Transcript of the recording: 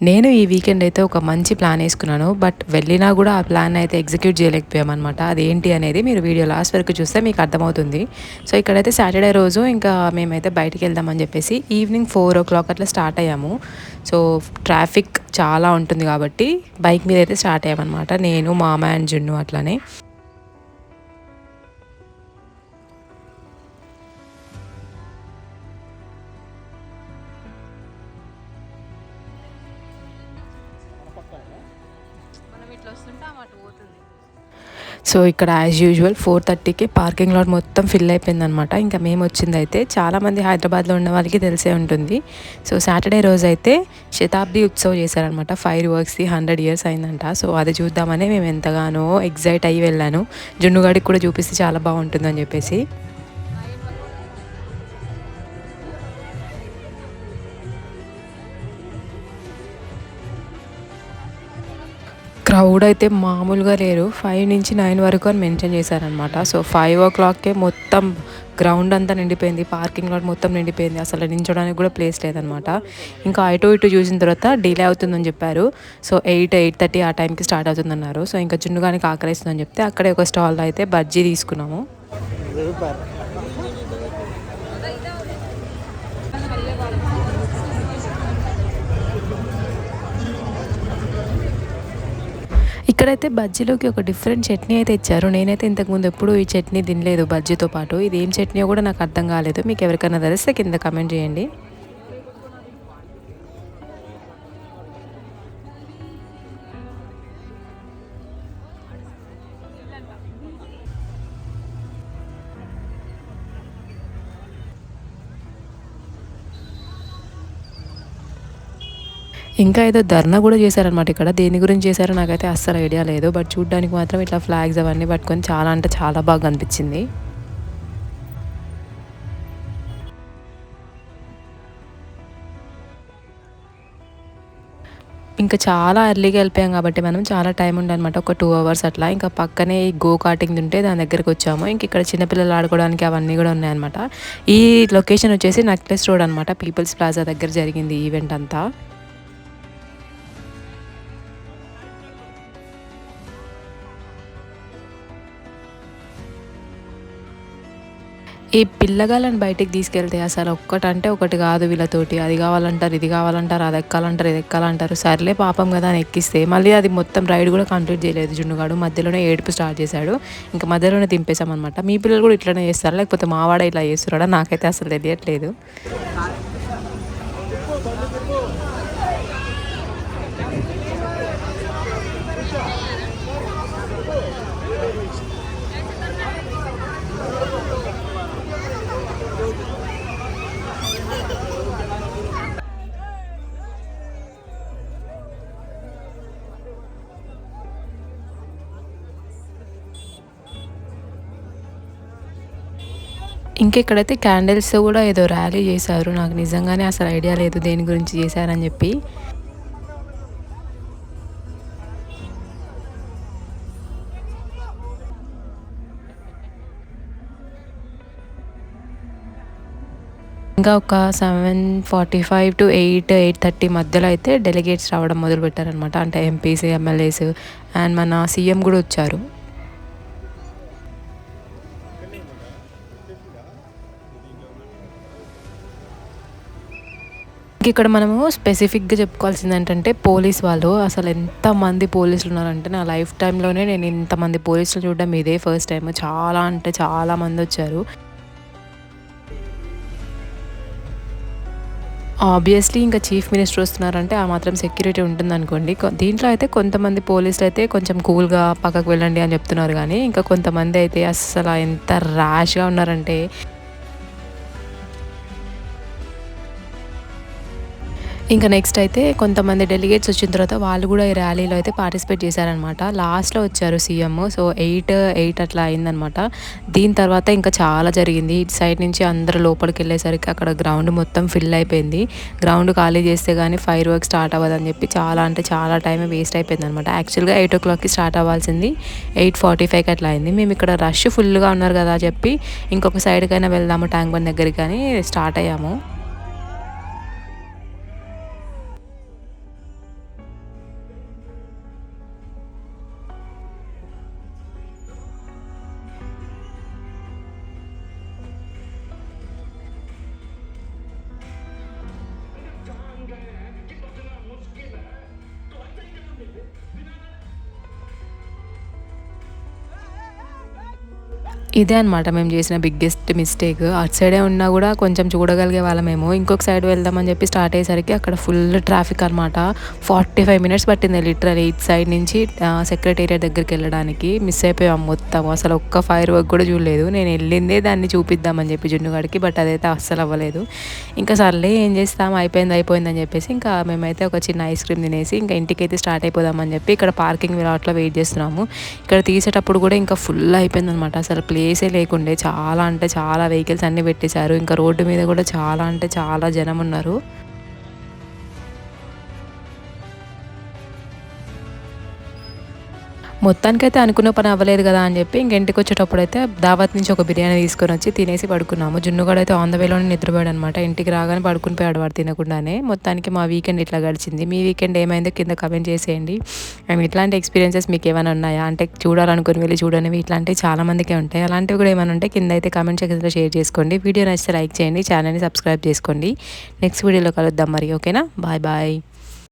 నేను ఈ వీకెండ్ అయితే ఒక మంచి ప్లాన్ వేసుకున్నాను. బట్ వెళ్ళినా కూడా ఆ ప్లాన్ అయితే ఎగ్జిక్యూట్ చేయలేకపోయామనమాట. అదేంటి అనేది మీరు వీడియో లాస్ట్ వరకు చూస్తే మీకు అర్థమవుతుంది. సో ఇక్కడైతే సాటర్డే రోజు ఇంకా మేమైతే బయటికి వెళ్దామని చెప్పేసి ఈవినింగ్ 4 o'clock అట్లా స్టార్ట్ అయ్యాము. సో ట్రాఫిక్ చాలా ఉంటుంది కాబట్టి బైక్ మీద అయితే స్టార్ట్ అయ్యామన్నమాట. నేను మా అమ్మ అండ్ జున్ను అట్లానే. సో ఇక్కడ యాజ్ యూజువల్ 4:30కి పార్కింగ్ లాట్ మొత్తం ఫిల్ అయిపోయిందనమాట. ఇంకా మేము వచ్చిందైతే చాలామంది హైదరాబాద్లో ఉన్న వాళ్ళకి తెలిసే ఉంటుంది. సో సాటర్డే రోజు అయితే శతాబ్ది ఉత్సవ్ చేశారనమాట. ఫైర్ వర్క్స్ది 100 years అయిందంట. సో అది చూద్దామని మేము ఎంతగానో ఎగ్జైట్ అయ్యి వెళ్ళాను. జున్నుగాడికి కూడా చూపిస్తే చాలా బాగుంటుందని చెప్పేసి. క్రౌడ్ అయితే మామూలుగా లేరు. 5 నుంచి 9 వరకు అని మెన్షన్ చేశారనమాట. సో 5 o'clockకే మొత్తం గ్రౌండ్ అంతా నిండిపోయింది. పార్కింగ్ లాట్ మొత్తం నిండిపోయింది. అసలు నించోడానికి కూడా ప్లేస్ లేదనమాట. ఇంకా అటు ఇటు చూసిన తర్వాత డిలే అవుతుందని చెప్పారు. సో 8-8:30 ఆ టైంకి స్టార్ట్ అవుతుందన్నారు. సో ఇంకా జున్నుగానికి ఆకలిస్తుందని చెప్తే అక్కడే ఒక స్టాల్లో అయితే బజ్జీ తీసుకున్నాము. ఇక్కడైతే బజ్జీలోకి ఒక డిఫరెంట్ చట్నీ అయితే ఇచ్చారు. నేనైతే ఇంతకుముందు ఎప్పుడు ఈ చట్నీ తినలేదు బజ్జీతో పాటు. ఇది ఏం చట్నీయో కూడా నాకు అర్థం కాలేదు. మీకు ఎవరికైనా తెలిస్తే కింద కమెంట్ చేయండి. ఇంకా ఏదో ధర్నా కూడా చేశారనమాట ఇక్కడ. దేని గురించి చేశారో నాకైతే అస్సలు ఐడియా లేదు. బట్ చూడ్డానికి మాత్రం ఇట్లా ఫ్లాగ్స్ అవన్నీ పట్టుకొని చాలా అంటే చాలా బాగా అనిపించింది. ఇంకా చాలా ఎర్లీగా వెళ్ళిపోయాం కాబట్టి మనం చాలా టైం ఉండనమాట. ఒక 2 hours అట్లా. ఇంకా పక్కనే ఈ గో కార్టింగ్ ఉంటే దాని దగ్గరికి వచ్చాము. ఇంక ఇక్కడ చిన్నపిల్లలు ఆడుకోవడానికి అవన్నీ కూడా ఉన్నాయన్నమాట. ఈ లొకేషన్ వచ్చేసి నెక్లెస్ రోడ్ అనమాట. పీపుల్స్ ప్లాజా దగ్గర జరిగింది ఈ ఈవెంట్ అంతా. ఈ పిల్లగాళ్ళని బయటికి తీసుకెళ్తే అసలు ఒక్కటంటే ఒకటి కాదు వీళ్ళతోటి. అది కావాలంటారు, ఇది కావాలంటారు, అది ఎక్కాలంటారు, ఇది ఎక్కాలంటారు. సర్లే పాపం కదా అని ఎక్కిస్తే మళ్ళీ అది మొత్తం రైడ్ కూడా కంప్లీట్ చేయలేదు జున్నుగాడు. మధ్యలోనే ఏడుపు స్టార్ట్ చేశాడు. ఇంకా మధ్యలోనే దింపేశామన్నమాట. మీ పిల్లలు కూడా ఇట్లనే చేస్తారా లేకపోతే మావాడే ఇలా చేస్తున్నాడా నాకైతే అసలు తెలియట్లేదు. ఇంకా ఇక్కడైతే క్యాండిల్స్ కూడా ఏదో ర్యాలీ చేశారు. నాకు నిజంగానే అసలు ఐడియా లేదు దేని గురించి చేశారని చెప్పి. ఇంకా ఒక 7:45 to 8:30 మధ్యలో అయితే డెలిగేట్స్ రావడం మొదలుపెట్టారనమాట. అంటే ఎంపీస్, ఎమ్మెల్యేస్ అండ్ మన సీఎం కూడా వచ్చారు. ఇక్కడ మనము స్పెసిఫిక్గా చెప్పుకోవాల్సింది ఏంటంటే పోలీస్ వాళ్ళు అసలు ఎంతమంది పోలీసులు ఉన్నారంటే నా లైఫ్ టైంలోనే నేను ఇంతమంది పోలీసులు చూడడం ఇదే ఫస్ట్ టైం. చాలా అంటే చాలా మంది వచ్చారు. ఆబ్వియస్లీ ఇంకా చీఫ్ మినిస్టర్ వస్తున్నారంటే ఆ మాత్రం సెక్యూరిటీ ఉంటుందనుకోండి. దీంట్లో అయితే కొంతమంది పోలీసులు అయితే కొంచెం కూల్గా పక్కకు వెళ్ళండి అని చెప్తున్నారు. కానీ ఇంకా కొంతమంది అయితే అస్సలు ఎంత ర్యాష్గా ఉన్నారంటే ఇంకా నెక్స్ట్ అయితే కొంతమంది డెలిగేట్స్ వచ్చిన తర్వాత వాళ్ళు కూడా ఈ ర్యాలీలో అయితే పార్టిసిపేట్ చేశారనమాట. లాస్ట్లో వచ్చారు సీఎం. సో 8 అట్లా అయిందనమాట. దీని తర్వాత ఇంకా చాలా జరిగింది. ఇటు సైడ్ నుంచి అందరూ లోపలికి వెళ్ళేసరికి అక్కడ గ్రౌండ్ మొత్తం ఫిల్ అయిపోయింది. గ్రౌండ్ ఖాళీ చేస్తే కానీ ఫైర్ వర్క్ స్టార్ట్ అవ్వదని చెప్పి చాలా అంటే చాలా టైం వేస్ట్ అయిపోయింది అనమాట. యాక్చువల్గా 8 o'clockకి స్టార్ట్ అవ్వాల్సింది 8:45కి అట్లా అయింది. మేము ఇక్కడ రష్ ఫుల్గా ఉన్నారు కదా చెప్పి ఇంకొక సైడ్కైనా వెళ్దాము ట్యాంక్ బండ్ దగ్గరికి కానీ స్టార్ట్ అయ్యాము. ఇదే అనమాట మేము చేసిన బిగ్గెస్ట్ మిస్టేక్. అటు సైడే ఉన్నా కూడా కొంచెం చూడగలిగే వాళ్ళమేమో. ఇంకొక సైడ్ వెళ్దామని చెప్పి స్టార్ట్ అయ్యేసరికి అక్కడ ఫుల్ ట్రాఫిక్ అనమాట. 45 మినిట్స్ పట్టింది లిటరల్లీ ఇటు సైడ్ నుంచి సెక్రటేరియట్ దగ్గరికి వెళ్ళడానికి. మిస్ అయిపోయాం మొత్తం. అసలు ఒక్క ఫైర్ వర్క్ కూడా చూడలేదు. నేను వెళ్ళిందే దాన్ని చూపిద్దామని చెప్పి జున్నుగాడికి, బట్ అదైతే అస్సలు అవ్వలేదు. ఇంకా సర్లే ఏం చేస్తాం, అయిపోయిందని చెప్పేసి ఇంకా మేమైతే ఒక చిన్న ఐస్ క్రీమ్ తినేసి ఇంకా ఇంటికైతే స్టార్ట్ అయిపోదామని చెప్పి ఇక్కడ పార్కింగ్ లాట్లో వెయిట్ చేస్తున్నాము. ఇక్కడ తీసేటప్పుడు కూడా ఇంకా ఫుల్ అయిపోయిందనమాట. అసలు ప్లేసే లేకుండే, చాలా అంటే చాలా వెహికల్స్ అన్నీ పెట్టేశారు. ఇంకా రోడ్డు మీద కూడా చాలా అంటే చాలా జనం ఉన్నారు. మొత్తానికైతే అనుకున్న పని అవ్వలేదు కదా అని చెప్పి ఇంక ఇంటికి వచ్చేటప్పుడైతే దావత్ నుంచి ఒక బిర్యానీ తీసుకొని వచ్చి తినేసి పడుకున్నాము. జున్నుగాడు అయితే ఆన్ ద వేలోనే నిద్రపోయాడు అనమాట. ఇంటికి రాగానే పడుకుని పోయాడు వాడు తినకుండానే. మొత్తానికి మా వీకెండ్ ఇట్లా గడిచింది. మీ వీకెండ్ ఏమైందో కింద కమెంట్ చేసేయండి. అండ్ ఇట్లాంటి ఎక్స్పీరియన్సెస్ మీకు ఏమైనా ఉన్నాయా అంటే చూడాలనుకుని వెళ్ళి చూడనివి ఇట్లాంటివి చాలా మందికే ఉంటాయి. అలాంటివి కూడా ఏమైనా ఉంటే కింద అయితే కమెంట్ సెక్షన్లో షేర్ చేసుకోండి. వీడియో నచ్చితే లైక్ చేయండి, ఛానల్ని సబ్స్క్రైబ్ చేసుకోండి. నెక్స్ట్ వీడియోలో కలుద్దాం మరి. ఓకేనా, బాయ్ బాయ్.